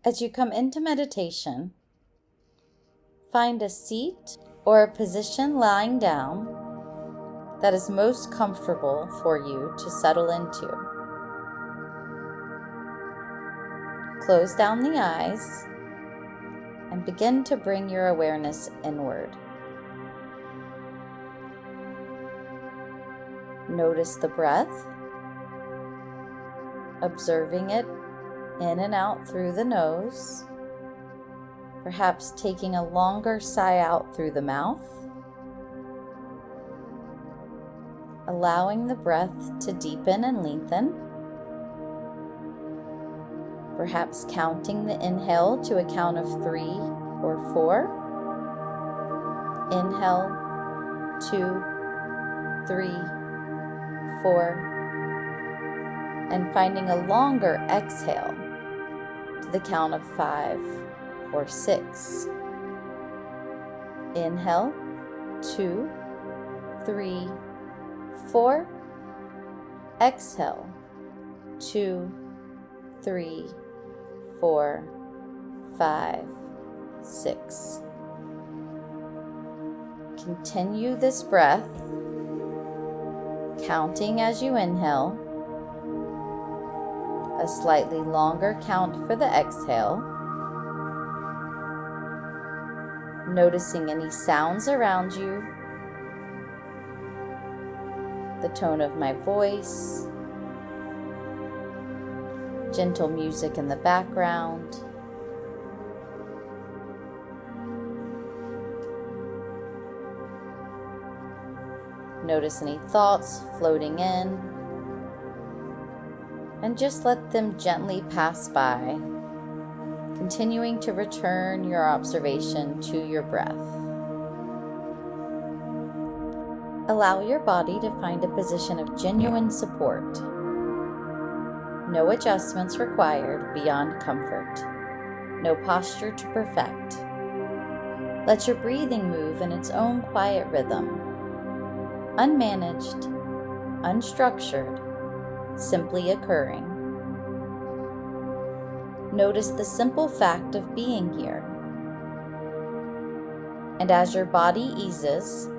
As you come into meditation, find a seat or a position lying down that is most comfortable for you to settle into. Close down the eyes and begin to bring your awareness inward. Notice the breath, observing it in and out through the nose, perhaps taking a longer sigh out through the mouth, allowing the breath to deepen and lengthen, perhaps counting the inhale to a count of 3 or 4. Inhale, 2, 3, 4, and finding a longer exhale to the count of 5 or 6. Inhale, 2, 3, 4. Exhale, 2, 3, 4, 5, 6. Continue this breath, counting as you inhale, a slightly longer count for the exhale, noticing any sounds around you, the tone of my voice, gentle music in the background, notice any thoughts floating in, and just let them gently pass by, continuing to return your observation to your breath. Allow your body to find a position of genuine support. No adjustments required beyond comfort. No posture to perfect. Let your breathing move in its own quiet rhythm. Unmanaged, unstructured, simply occurring. Notice the simple fact of being here. And as your body eases,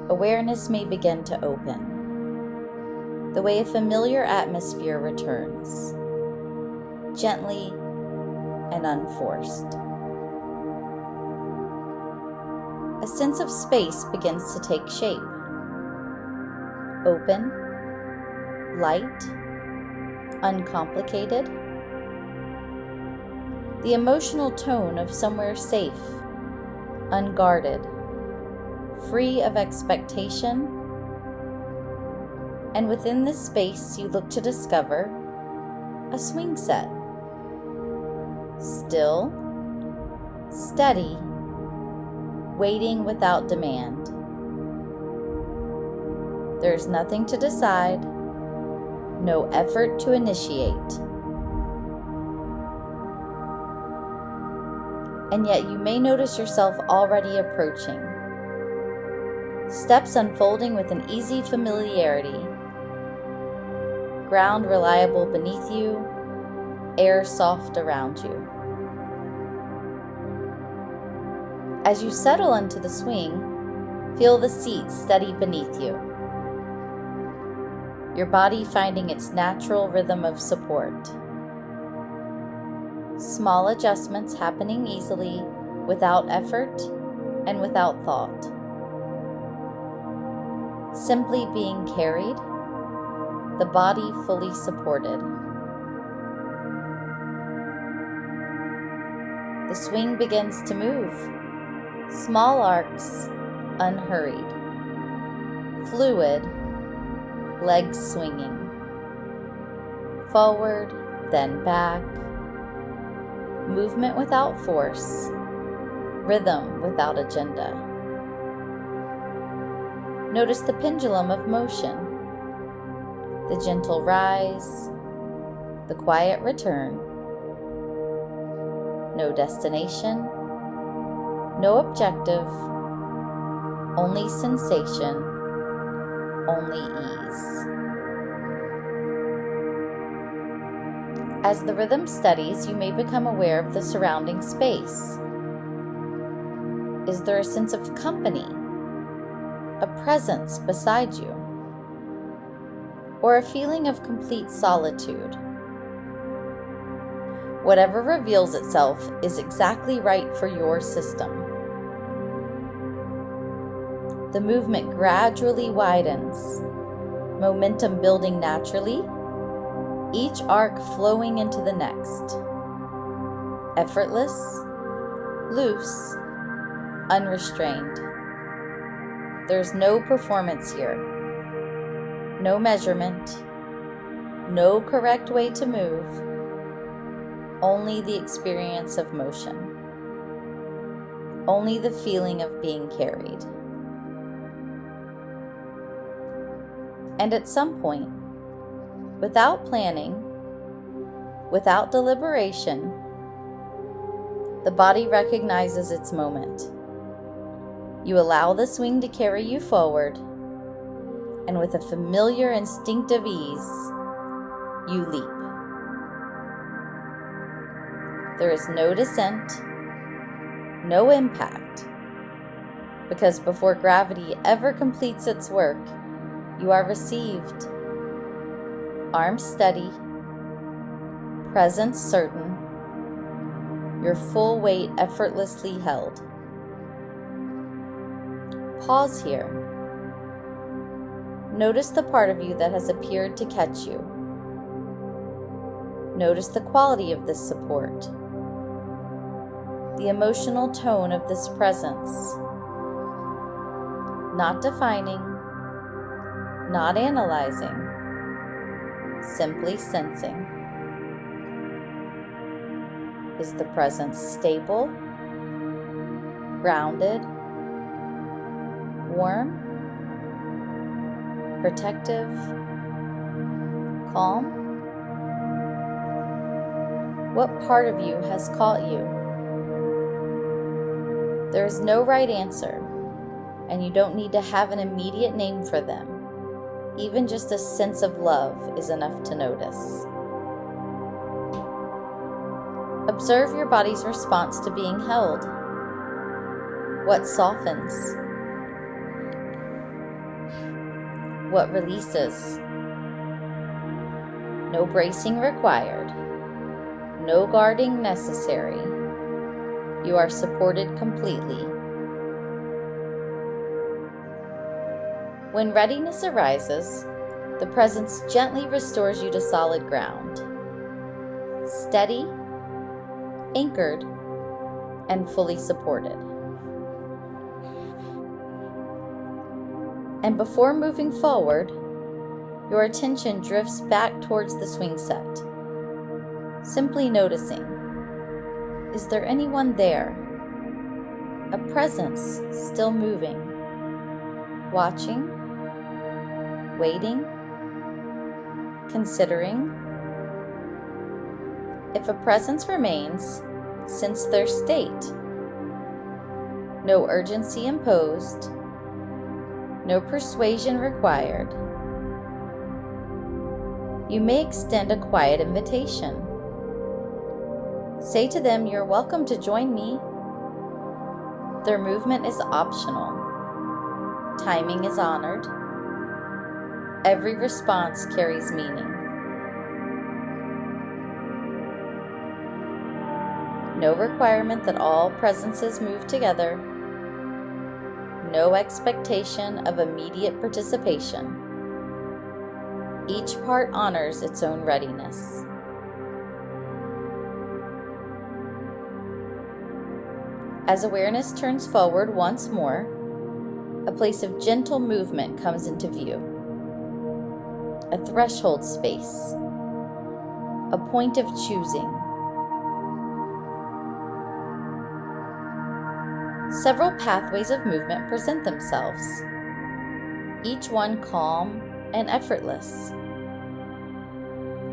awareness may begin to open. The way a familiar atmosphere returns, gently and unforced. A sense of space begins to take shape. Open, light, uncomplicated. The emotional tone of somewhere safe, unguarded, free of expectation. And within this space you look to discover a swing set. Still, steady, waiting without demand. There's nothing to decide, no effort to initiate. And yet you may notice yourself already approaching. Steps unfolding with an easy familiarity. Ground reliable beneath you, air soft around you. As you settle into the swing, feel the seat steady beneath you. Your body finding its natural rhythm of support. Small adjustments happening easily, without effort and without thought. Simply being carried, the body fully supported. The swing begins to move. Small arcs, unhurried. Fluid, legs swinging. Forward, then back. Movement without force. Rhythm without agenda. Notice the pendulum of motion. The gentle rise. The quiet return. No destination. No objective. Only sensation. Only ease. As the rhythm steadies, you may become aware of the surrounding space. Is there a sense of company, a presence beside you, or a feeling of complete solitude? Whatever reveals itself is exactly right for your system. The movement gradually widens, momentum building naturally, each arc flowing into the next. Effortless, loose, unrestrained. There's no performance here, no measurement, no correct way to move, only the experience of motion, only the feeling of being carried. And at some point, without planning, without deliberation, the body recognizes its moment. You allow the swing to carry you forward, and with a familiar instinctive ease, you leap. There is no descent, no impact, because before gravity ever completes its work, you are received. Arms steady, presence certain, your full weight effortlessly held. Pause here. Notice the part of you that has appeared to catch you. Notice the quality of this support, the emotional tone of this presence. Not defining, not analyzing, simply sensing. Is the presence stable, grounded, warm, protective, calm? What part of you has caught you? There is no right answer, and you don't need to have an immediate name for them. Even just a sense of love is enough to notice. Observe your body's response to being held. What softens? What releases? No bracing required. No guarding necessary. You are supported completely. When readiness arises, the presence gently restores you to solid ground. Steady, anchored, and fully supported. And before moving forward, your attention drifts back towards the swing set. Simply noticing, is there anyone there? A presence still moving, watching, waiting, considering. If a presence remains, sense their state. No urgency imposed, no persuasion required. You may extend a quiet invitation. Say to them, you're welcome to join me. Their movement is optional. Timing is honored. Every response carries meaning. No requirement that all presences move together. No expectation of immediate participation. Each part honors its own readiness. As awareness turns forward once more, a place of gentle movement comes into view. A threshold space. A point of choosing. Several pathways of movement present themselves, each one calm and effortless.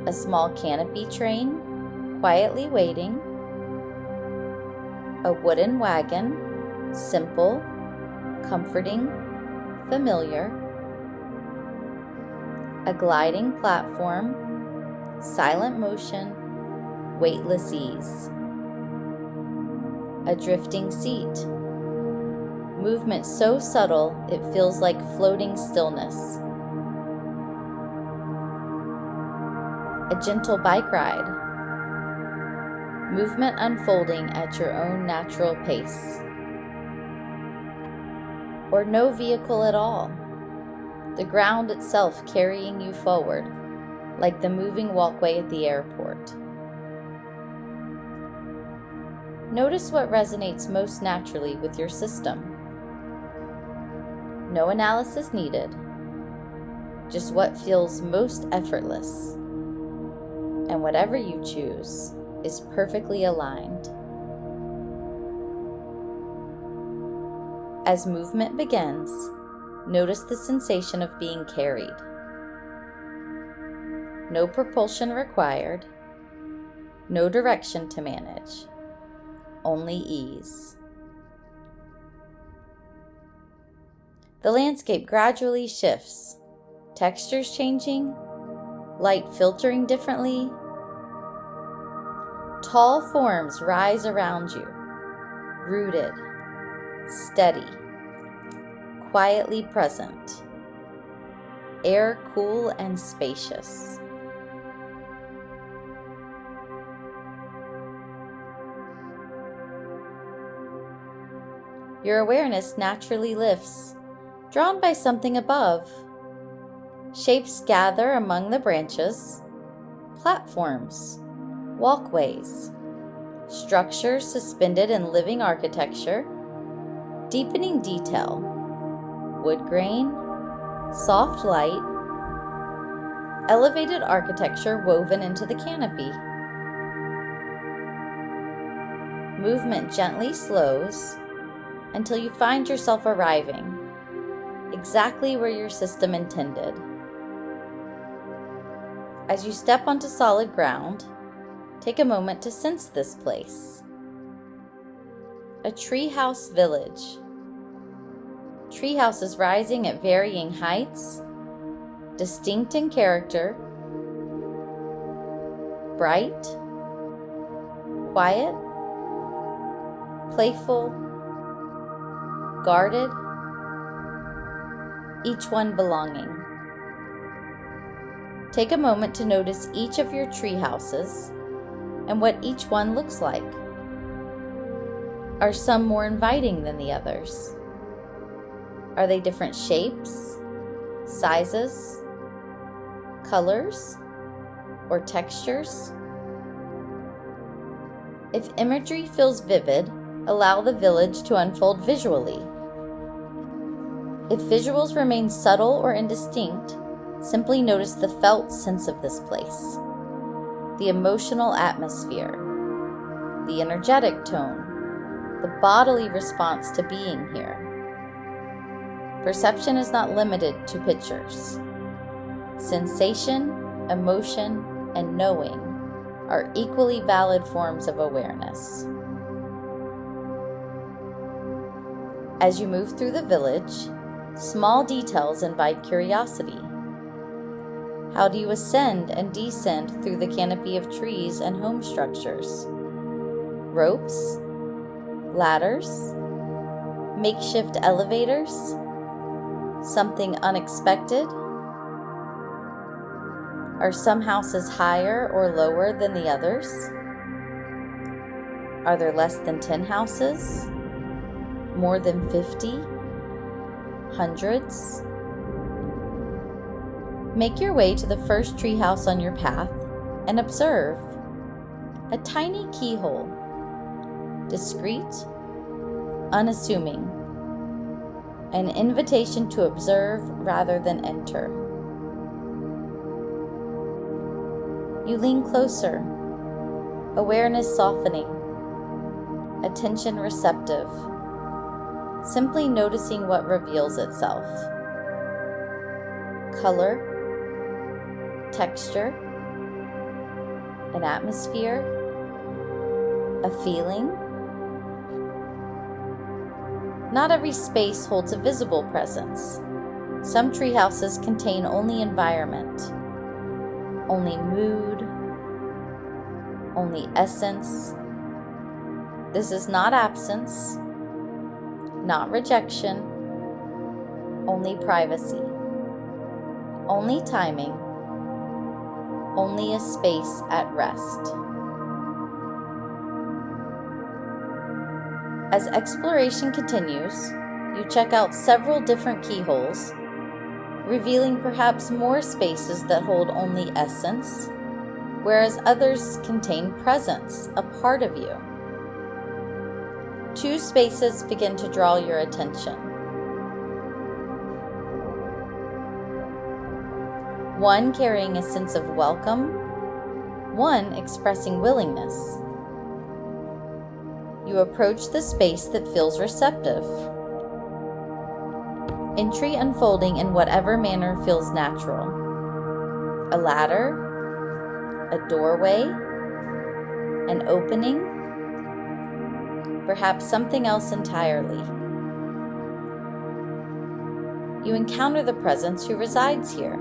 A small canopy train, quietly waiting. A wooden wagon, simple, comforting, familiar. A gliding platform, silent motion, weightless ease. A drifting seat, movement so subtle it feels like floating stillness. A gentle bike ride, movement unfolding at your own natural pace. Or no vehicle at all, the ground itself carrying you forward, like the moving walkway at the airport. Notice what resonates most naturally with your system. No analysis needed, just what feels most effortless. And whatever you choose is perfectly aligned. As movement begins, notice the sensation of being carried. No propulsion required, no direction to manage, only ease. The landscape gradually shifts, textures changing, light filtering differently. Tall forms rise around you, rooted, steady, quietly present, air cool and spacious. Your awareness naturally lifts, drawn by something above. Shapes gather among the branches, platforms, walkways, structures suspended in living architecture, deepening detail, wood grain, soft light, elevated architecture woven into the canopy. Movement gently slows until you find yourself arriving exactly where your system intended. As you step onto solid ground, take a moment to sense this place. A treehouse village. Treehouses rising at varying heights, distinct in character, bright, quiet, playful, guarded, each one belonging. Take a moment to notice each of your tree houses and what each one looks like. Are some more inviting than the others? Are they different shapes, sizes, colors, or textures? If imagery feels vivid, allow the village to unfold visually. If visuals remain subtle or indistinct, simply notice the felt sense of this place, the emotional atmosphere, the energetic tone, the bodily response to being here. Perception is not limited to pictures. Sensation, emotion, and knowing are equally valid forms of awareness. As you move through the village, small details invite curiosity. How do you ascend and descend through the canopy of trees and home structures? Ropes? Ladders? Makeshift elevators? Something unexpected? Are some houses higher or lower than the others? Are there less than 10 houses? More than 50? Hundreds? Make your way to the first treehouse on your path and observe. A tiny keyhole, discreet, unassuming, an invitation to observe rather than enter. You lean closer, awareness softening, attention receptive, simply noticing what reveals itself. Color, texture, an atmosphere, a feeling. Not every space holds a visible presence. Some treehouses contain only environment, only mood, only essence. This is not absence, not rejection, only privacy, only timing, only a space at rest. As exploration continues, you check out several different keyholes, revealing perhaps more spaces that hold only essence, whereas others contain presence, a part of you. 2 spaces begin to draw your attention. One carrying a sense of welcome, one expressing willingness. You approach the space that feels receptive. Entry unfolding in whatever manner feels natural. A ladder, a doorway, an opening, perhaps something else entirely. You encounter the presence who resides here,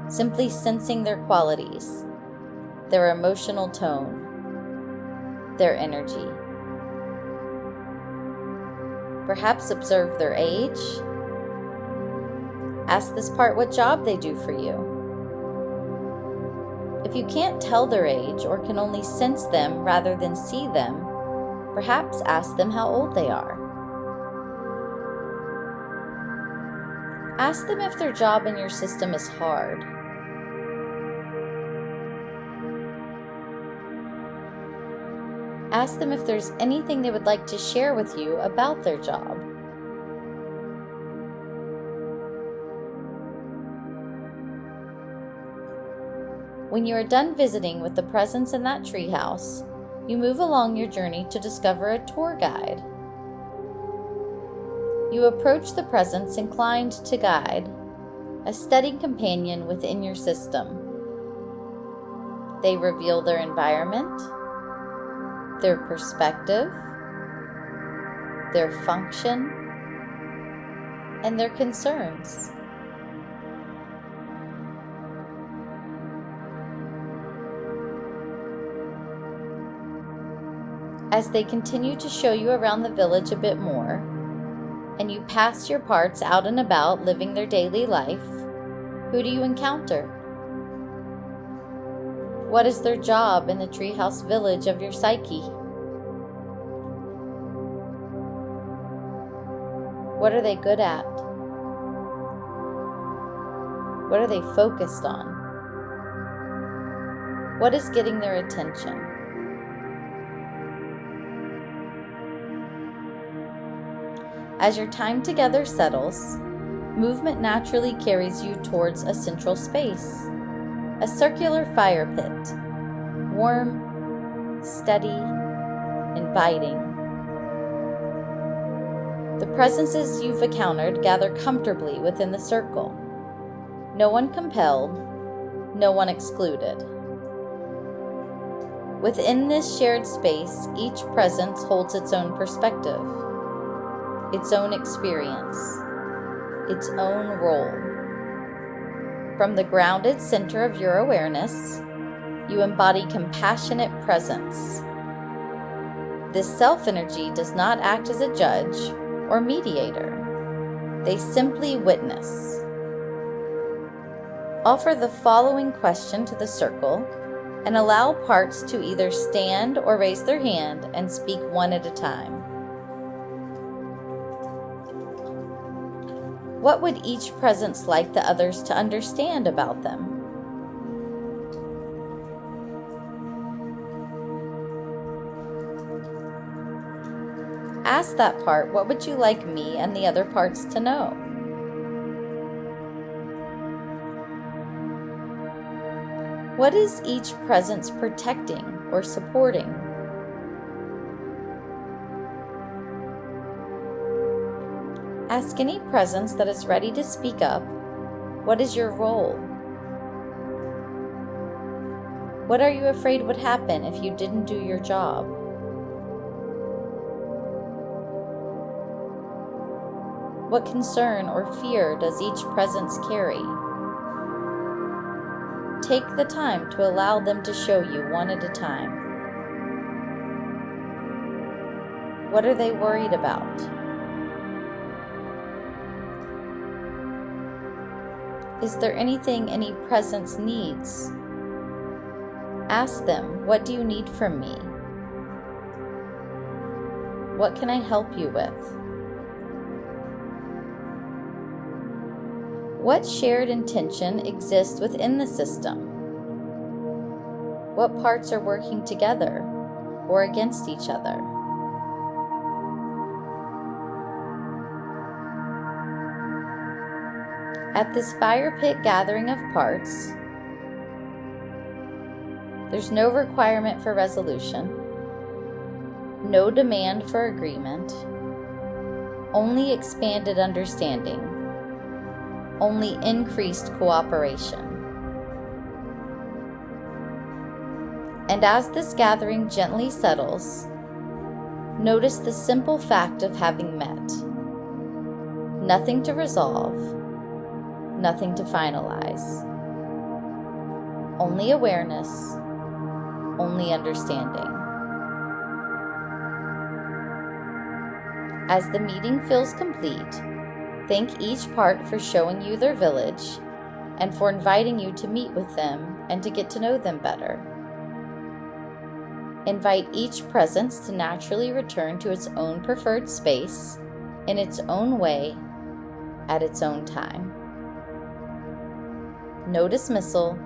simply sensing their qualities, their emotional tone, their energy. Perhaps observe their age. Ask this part what job they do for you. If you can't tell their age or can only sense them rather than see them, perhaps ask them how old they are. Ask them if their job in your system is hard. Ask them if there's anything they would like to share with you about their job. When you are done visiting with the presence in that treehouse, you move along your journey to discover a tour guide. You approach the presence inclined to guide, a steady companion within your system. They reveal their environment, their perspective, their function, and their concerns. As they continue to show you around the village a bit more, and you pass your parts out and about living their daily life, who do you encounter? What is their job in the treehouse village of your psyche? What are they good at? What are they focused on? What is getting their attention? As your time together settles, movement naturally carries you towards a central space. A circular fire pit, warm, steady, inviting. The presences you've encountered gather comfortably within the circle. No one compelled, no one excluded. Within this shared space, each presence holds its own perspective, its own experience, its own role. From the grounded center of your awareness, you embody compassionate presence. This self-energy does not act as a judge or mediator. They simply witness. Offer the following question to the circle and allow parts to either stand or raise their hand and speak one at a time. What would each presence like the others to understand about them? Ask that part, what would you like me and the other parts to know? What is each presence protecting or supporting? Ask any presence that is ready to speak up, what is your role? What are you afraid would happen if you didn't do your job? What concern or fear does each presence carry? take the time to allow them to show you one at a time. What are they worried about? Is there anything any presence needs? Ask them, what do you need from me? What can I help you with? What shared intention exists within the system? What parts are working together or against each other? At this fire pit gathering of parts, there's no requirement for resolution, no demand for agreement, only expanded understanding, only increased cooperation. And as this gathering gently settles, notice the simple fact of having met. Nothing to resolve, nothing to finalize. Only awareness, only understanding. As the meeting feels complete, thank each part for showing you their village and for inviting you to meet with them and to get to know them better. Invite each presence to naturally return to its own preferred space, in its own way, at its own time. No dismissal,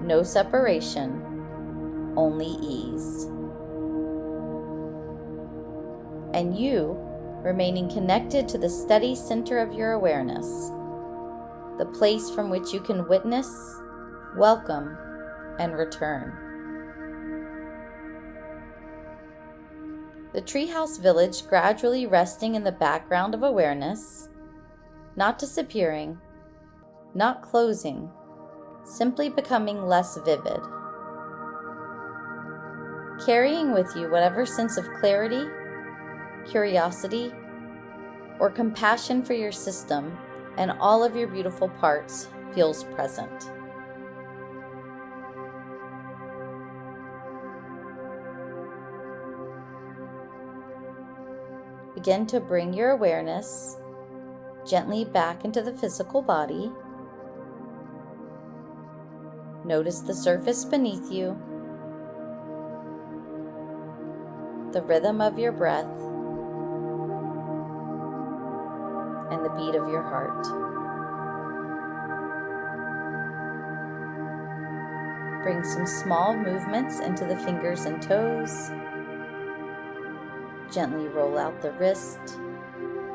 no separation, only ease. And you, remaining connected to the steady center of your awareness, the place from which you can witness, welcome, and return. The treehouse village gradually resting in the background of awareness, not disappearing, not closing, simply becoming less vivid. Carrying with you whatever sense of clarity, curiosity, or compassion for your system and all of your beautiful parts feels present. Begin to bring your awareness gently back into the physical body. Notice the surface beneath you, the rhythm of your breath, and the beat of your heart. Bring some small movements into the fingers and toes. Gently roll out the wrist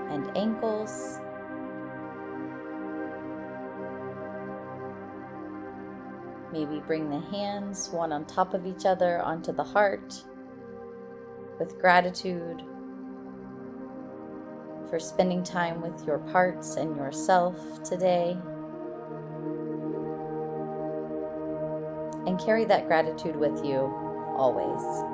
and ankles. Maybe bring the hands one on top of each other onto the heart with gratitude for spending time with your parts and yourself today. And carry that gratitude with you always.